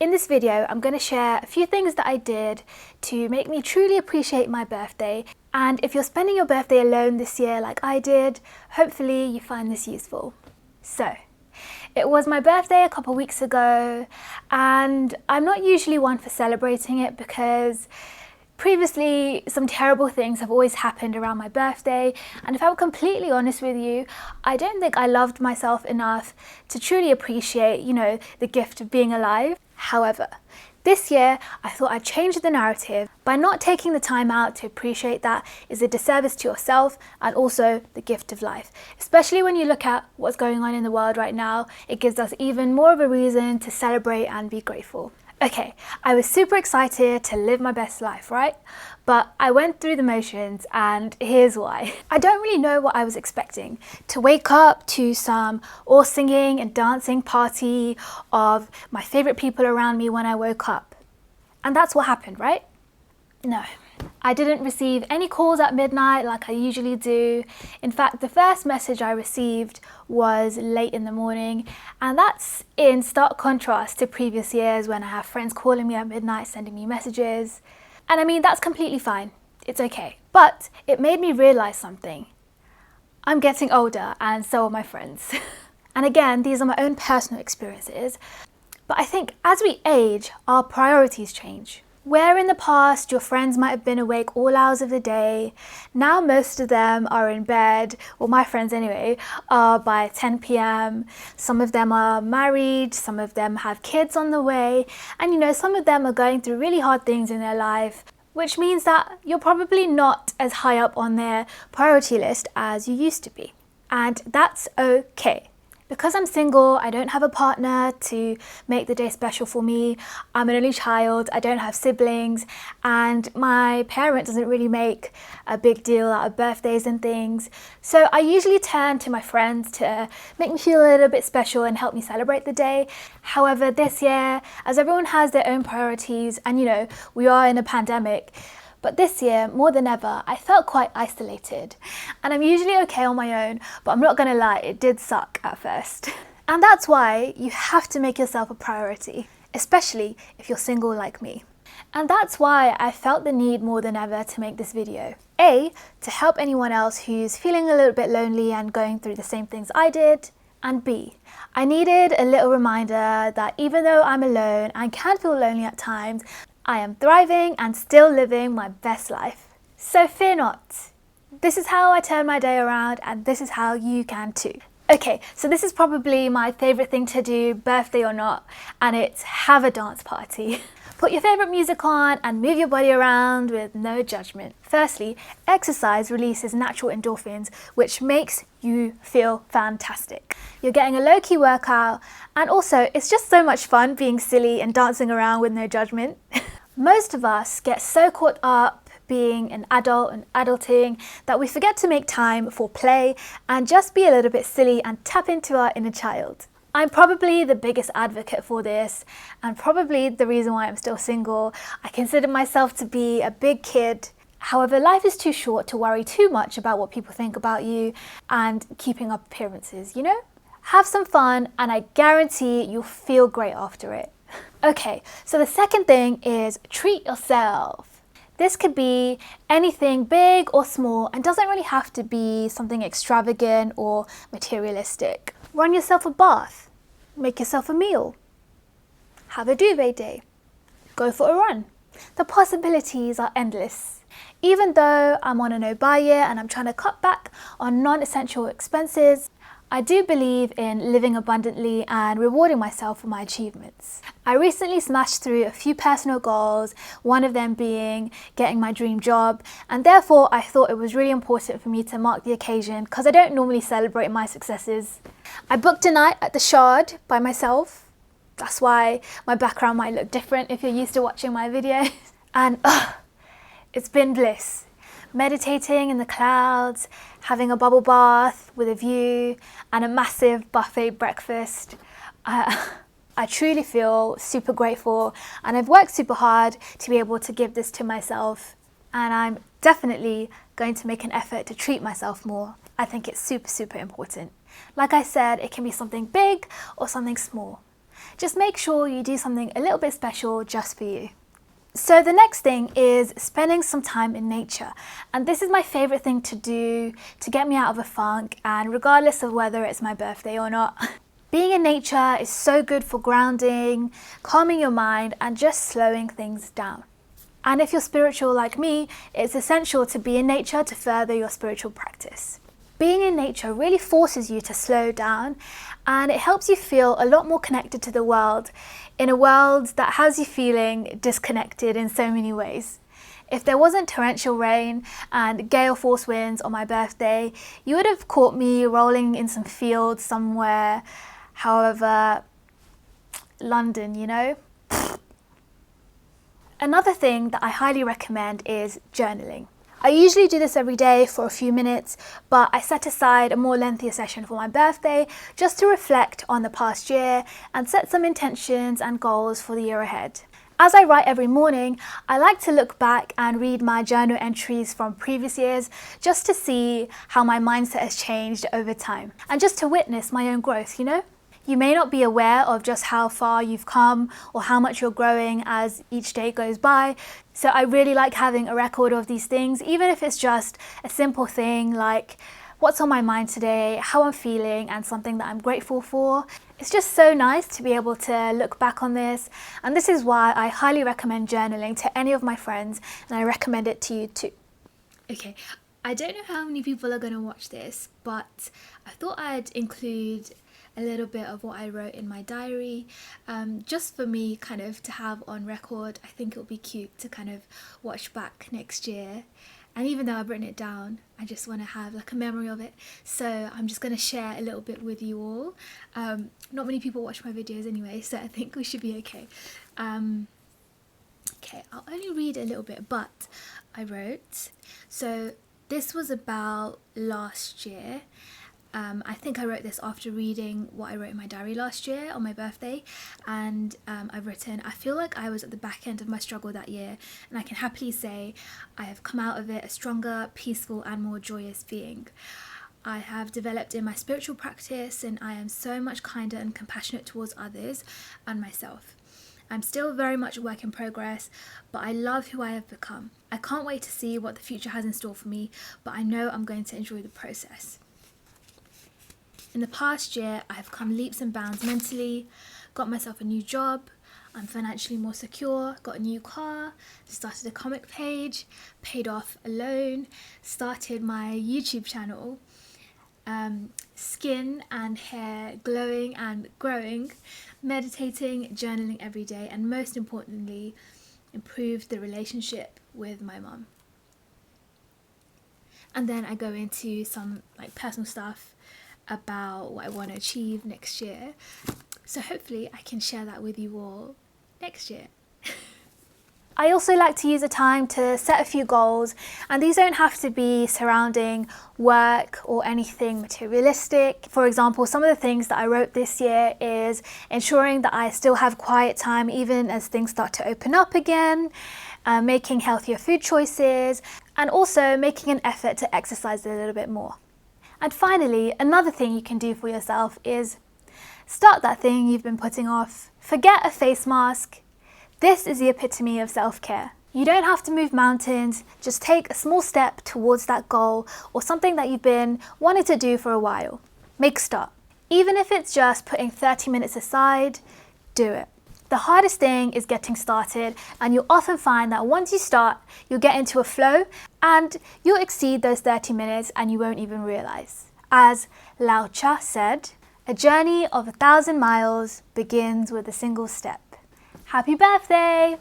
In this video, I'm going to share a few things that I did to make me truly appreciate my birthday. And if you're spending your birthday alone this year like I did, hopefully you find this useful. So, it was my birthday a couple weeks ago, and I'm not usually one for celebrating it because previously some terrible things have always happened around my birthday, and if I'm completely honest with you, I don't think I loved myself enough to truly appreciate, the gift of being alive. However, this year I thought I'd change the narrative by not taking the time out to appreciate that is a disservice to yourself and also the gift of life. Especially when you look at what's going on in the world right now, it gives us even more of a reason to celebrate and be grateful. Okay, I was super excited to live my best life, right? But I went through the motions, and here's why. I don't really know what I was expecting. To wake up to some all singing and dancing party of my favorite people around me when I woke up. And that's what happened, right? No. I didn't receive any calls at midnight like I usually do. In fact, the first message I received was late in the morning, and that's in stark contrast to previous years when I have friends calling me at midnight, sending me messages. And I mean, that's completely fine. It's okay. But it made me realize something. I'm getting older, and so are my friends. And again, these are my own personal experiences. But I think as we age, our priorities change. Where in the past your friends might have been awake all hours of the day, now most of them are in bed, or my friends anyway, are by 10 p.m. Some of them are married, some of them have kids on the way, and some of them are going through really hard things in their life, which means that you're probably not as high up on their priority list as you used to be. And that's okay. Because I'm single, I don't have a partner to make the day special for me. I'm an only child, I don't have siblings, and my parent doesn't really make a big deal out of birthdays and things. So I usually turn to my friends to make me feel a little bit special and help me celebrate the day. However, this year, as everyone has their own priorities, and we are in a pandemic, but this year, more than ever, I felt quite isolated. And I'm usually okay on my own, but I'm not gonna lie, it did suck at first. And that's why you have to make yourself a priority, especially if you're single like me. And that's why I felt the need more than ever to make this video. A, to help anyone else who's feeling a little bit lonely and going through the same things I did. And B, I needed a little reminder that even though I'm alone and can feel lonely at times, I am thriving and still living my best life. So fear not. This is how I turn my day around, and this is how you can too. Okay, so this is probably my favorite thing to do, birthday or not, and it's have a dance party. Put your favorite music on and move your body around with no judgment. Firstly, exercise releases natural endorphins, which makes you feel fantastic. You're getting a low-key workout, and also it's just so much fun being silly and dancing around with no judgment. Most of us get so caught up being an adult and adulting that we forget to make time for play and just be a little bit silly and tap into our inner child. I'm probably the biggest advocate for this, and probably the reason why I'm still single. I consider myself to be a big kid. However, life is too short to worry too much about what people think about you and keeping up appearances, Have some fun, and I guarantee you'll feel great after it. Okay, so the second thing is treat yourself. This could be anything big or small and doesn't really have to be something extravagant or materialistic. Run yourself a bath, make yourself a meal, have a duvet day, go for a run. The possibilities are endless. Even though I'm on a no-buy year and I'm trying to cut back on non-essential expenses, I do believe in living abundantly and rewarding myself for my achievements. I recently smashed through a few personal goals, one of them being getting my dream job, and therefore I thought it was really important for me to mark the occasion because I don't normally celebrate my successes. I booked a night at the Shard by myself. That's why my background might look different if you're used to watching my videos. And it's been bliss. Meditating in the clouds, having a bubble bath with a view, and a massive buffet breakfast. I truly feel super grateful, and I've worked super hard to be able to give this to myself, and I'm definitely going to make an effort to treat myself more. I think it's super, super important. Like I said, it can be something big or something small. Just make sure you do something a little bit special just for you. So the next thing is spending some time in nature. And this is my favorite thing to do to get me out of a funk, and regardless of whether it's my birthday or not. Being in nature is so good for grounding, calming your mind, and just slowing things down. And if you're spiritual like me, it's essential to be in nature to further your spiritual practice. Being in nature really forces you to slow down, and it helps you feel a lot more connected to the world, in a world that has you feeling disconnected in so many ways. If there wasn't torrential rain and gale force winds on my birthday, you would have caught me rolling in some fields somewhere, however, London, you know? Another thing that I highly recommend is journaling. I usually do this every day for a few minutes, but I set aside a more lengthier session for my birthday just to reflect on the past year and set some intentions and goals for the year ahead. As I write every morning, I like to look back and read my journal entries from previous years just to see how my mindset has changed over time and just to witness my own growth, you know? You may not be aware of just how far you've come or how much you're growing as each day goes by. So I really like having a record of these things, even if it's just a simple thing like what's on my mind today, how I'm feeling, and something that I'm grateful for. It's just so nice to be able to look back on this, and this is why I highly recommend journaling to any of my friends, and I recommend it to you too. Okay, I don't know how many people are going to watch this, but I thought I'd include a little bit of what I wrote in my diary, just for me kind of to have on record. I think it'll be cute to kind of watch back next year, and even though I've written it down, I just want to have like a memory of it, so I'm just going to share a little bit with you all. Not many people watch my videos anyway, so I think we should be okay. Okay, I'll only read a little bit, but I wrote, so this was about last year. I think I wrote this after reading what I wrote in my diary last year on my birthday, and I've written, I feel like I was at the back end of my struggle that year, and I can happily say I have come out of it a stronger, peaceful, and more joyous being. I have developed in my spiritual practice, and I am so much kinder and compassionate towards others and myself. I'm still very much a work in progress, but I love who I have become. I can't wait to see what the future has in store for me, but I know I'm going to enjoy the process. In the past year, I have come leaps and bounds mentally, got myself a new job, I'm financially more secure, got a new car, started a comic page, paid off a loan, started my YouTube channel, skin and hair glowing and growing, meditating, journaling every day, and most importantly, improved the relationship with my mum. And then I go into some like personal stuff about what I want to achieve next year, so hopefully I can share that with you all next year. I also like to use the time to set a few goals, and these don't have to be surrounding work or anything materialistic. For example, some of the things that I wrote this year is ensuring that I still have quiet time even as things start to open up again, making healthier food choices, and also making an effort to exercise a little bit more. And finally, another thing you can do for yourself is start that thing you've been putting off. Forget a face mask. This is the epitome of self-care. You don't have to move mountains, just take a small step towards that goal or something that you've been wanting to do for a while. Make a start. Even if it's just putting 30 minutes aside, do it. The hardest thing is getting started, and you'll often find that once you start, you'll get into a flow and you'll exceed those 30 minutes and you won't even realize. As Lao Tzu said, a journey of 1,000 miles begins with a single step. Happy birthday!